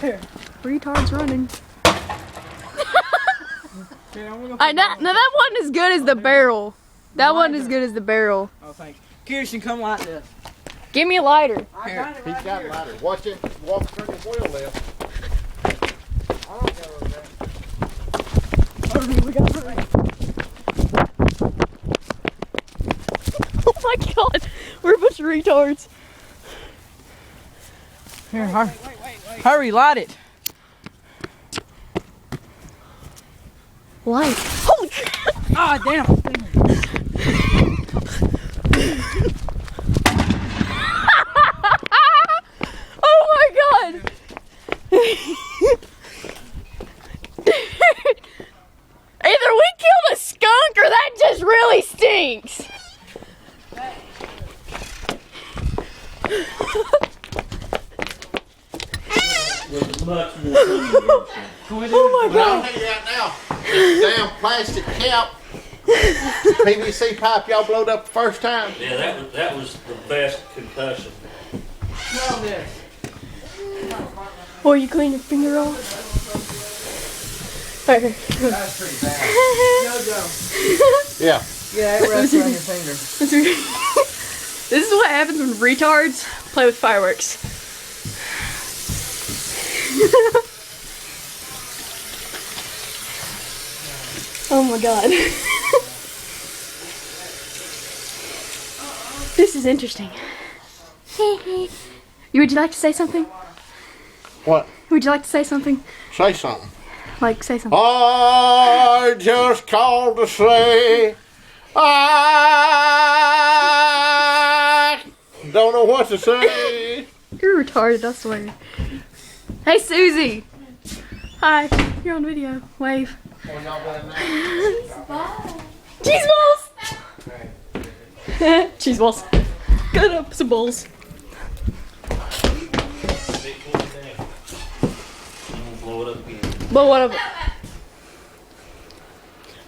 Here. Retards running. Now that wasn't as good as the barrel. That wasn't as good as the barrel. Oh, thanks. Kirsten, come light this. Give me a lighter. Here. He's got a lighter. Watch it. Walk through the wheel left. I don't go over there. We got hurry. Oh my god. We're a bunch of retards. Here, hurry. Hurry, light it. Light. Holy crap. Ah, damn. Oh my god. Either we killed a skunk or that just really stinks. Oh my But I'll god. tell you right now, this damn plastic cap, PVC pipe y'all blowed up the first time. Yeah, that was the best concussion. Smell this. Oh, you clean your finger off? Right here. That's pretty bad. JoJo. Yeah. Yeah, it rests on your finger. This is what happens when retards play with fireworks. Oh my god. This is interesting. Would you like to say something? What? Would you like to say something? Say something. Like, say something. I just called to say I don't know what to say. You're retarded, I swear. Hey, Susie. Hi. You're on video. Wave. Cheese balls! Cheese balls. Good up some balls. Blow it up again. Blow what up?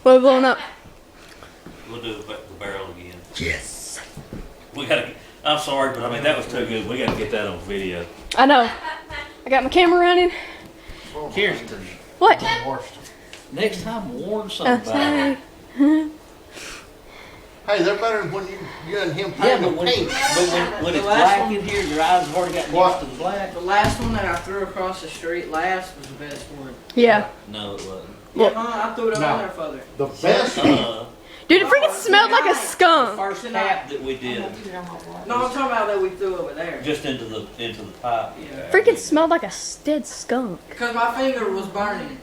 What are we blowing up? We'll do the barrel again. Yes. We gotta. I'm sorry, but I mean that was too good. We gotta get that on video. I know. I got my camera running. Kirsten, What? next time warn somebody. Sorry. Hey, they're better than when you and him Yeah, painted but pink. when it's The last black one- in here, your eyes have already got What? used to the black. The last one that I threw across the street last was the best one. Yeah. No, it wasn't. Yeah, I threw it up No. on there further. The best one. Dude, it freaking smelled like a The skunk. first tap that we did, No, I'm talking about that we threw over there. just into the pipe. Yeah. Freaking smelled like a dead skunk. Because my finger was burning.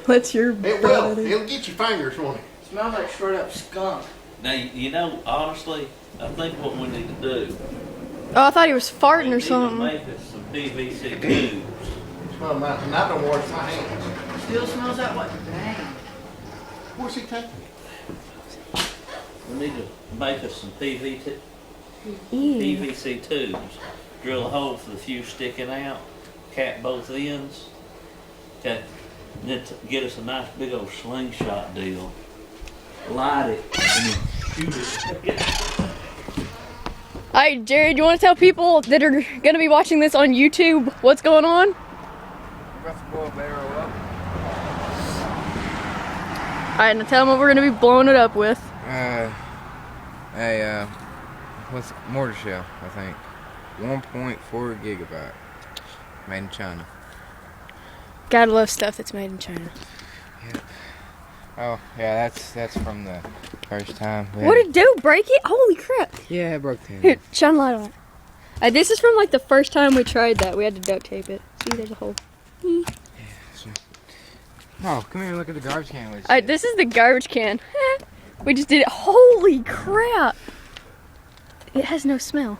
What's your It will. brother? It'll get your fingers, won't it? Smells like straight up skunk. Now you know, honestly, I think what we need to do. Oh, I thought he was We farting or need to something. make us some PVC tubes. Smell my, and I don't wash my hands. Still smells that way. Dang. Where's he taking it? We need to make us some Ew. PVC tubes. Drill a hole for the fuse sticking out, cap both ends. Okay, and then get us a nice big old slingshot deal. Light it and then shoot it. Alright, Jared, you want to tell people that are going to be watching this on YouTube what's going on? We're about to blow a barrel up. Alright, now tell them what we're going to be blowing it up with. What's mortar shell, I think. 1.4 gigabyte. Made in China. Gotta love stuff that's made in China. Oh, yeah, that's from the first time. What did it do? Break it? Holy crap. Yeah, it broke the Here, shine a light on it. This is from like the first time we tried that. We had to duct tape it. See, there's a hole. Oh, come here and look at the garbage can. Alright, this is the garbage can. We just did it. Holy crap. It has no smell.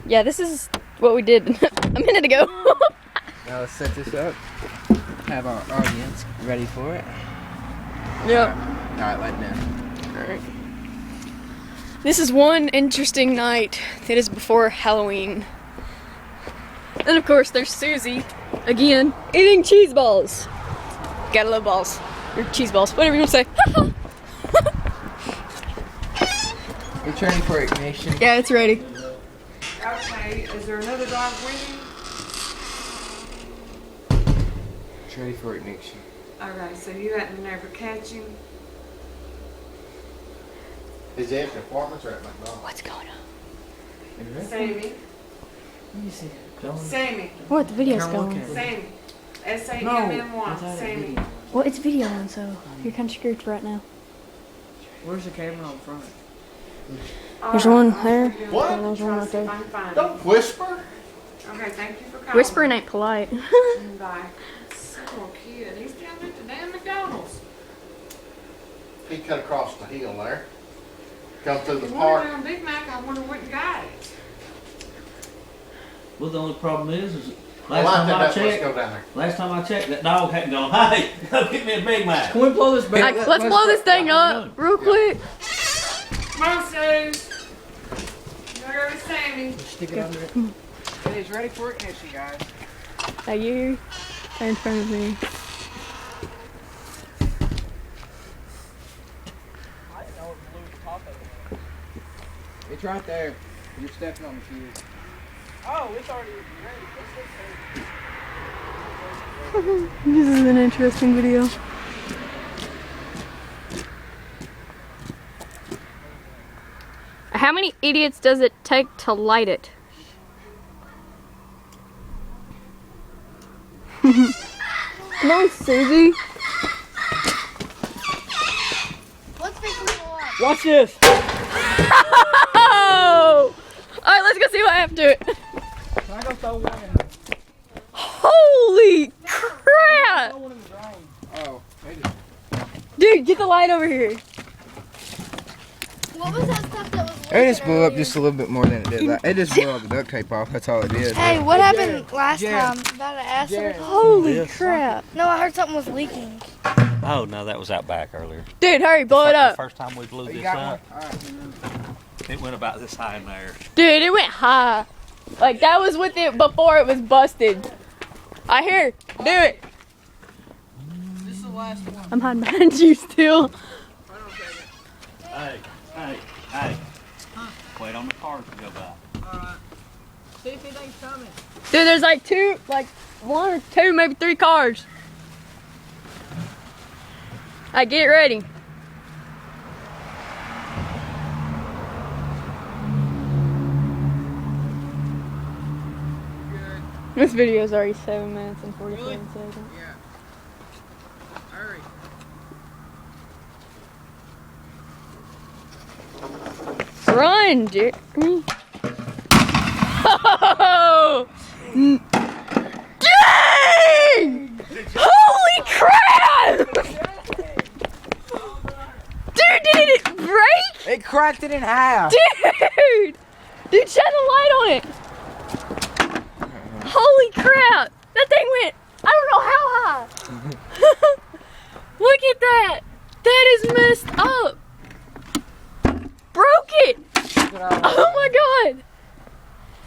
Yeah, this is what we did a minute ago. Now let's set this up. Have our audience ready for it. Yep. Alright, light it down. Alright. This is one interesting night that is before Halloween. And of course, there's Susie, again, eating cheese balls. Gotta love balls. Or cheese balls, whatever you want to say. It's ready for ignition. Yeah, it's ready. Okay, is there another dog winning? ready for it next year. Okay, so you hadn't never catch him? Is he at the apartments or at McDonald's? What's going on? Sammy. You see, don't. Sammy. What? The video's Come look going. at it. Sammy. S-A-M-M-Y. Sammy. Well, it's video on, so you're kind of screwed for right now. Where's the camera on front? There's one there. What? And there's one right there. Don't whisper. Okay, thank you for calling. Whispering ain't polite. Bye. Poor kid. He's down at the damn McDonald's. He cut across the hill there. Come through the If park. on Big Mac, I wonder what got it. Well, the only problem is Well, last I time think I that's let's checked, go down there. that dog hadn't gone, hey, go get me a Big Mac. Can we blow this back? Let's blow this thing up real quick. Come on, Suze. You gotta go with Sammy. Stick it under it. He's ready for it, Casey, guys. Are you in front of me? It's right there. You're stepping on the fuse. Oh, it's already ready. This is an interesting video. How many idiots does it take to light it? Come on, Susie. Watch this. Oh! Alright, let's go see what happened to it. Can I go throw one in? Holy crap! Throw one in the drain. Oh, Dude, get the light over here. What was that stuff that was it just blew up just a little bit more than it did. Like, it just blew all the duct tape off. That's all it did. Hey, what happened Jared, last Jared, time? About an acid? Jared. Holy crap. No, I heard something was leaking. Oh, no, that was out back earlier. Dude, hurry, blow it The up. first time we blew You this got up, one? All right. it went about this high in there. Dude, it went high. Like, that was with it before it was busted. I hear. Do it. This is the last one. I'm hiding behind you still. Hey. Wait on the cars to go by. Alright. See if anything's coming. Dude, there's like one or two, maybe three cars. Alright, get ready. Good. This video is already 7 minutes and 47 seconds. Yeah. Hurry. Run, Jeremy. Oh! Dang! Holy crap! Dude, did it break? It cracked it in half. Dude! Dude, shine the light on it! Holy crap! That thing went, I don't know how high!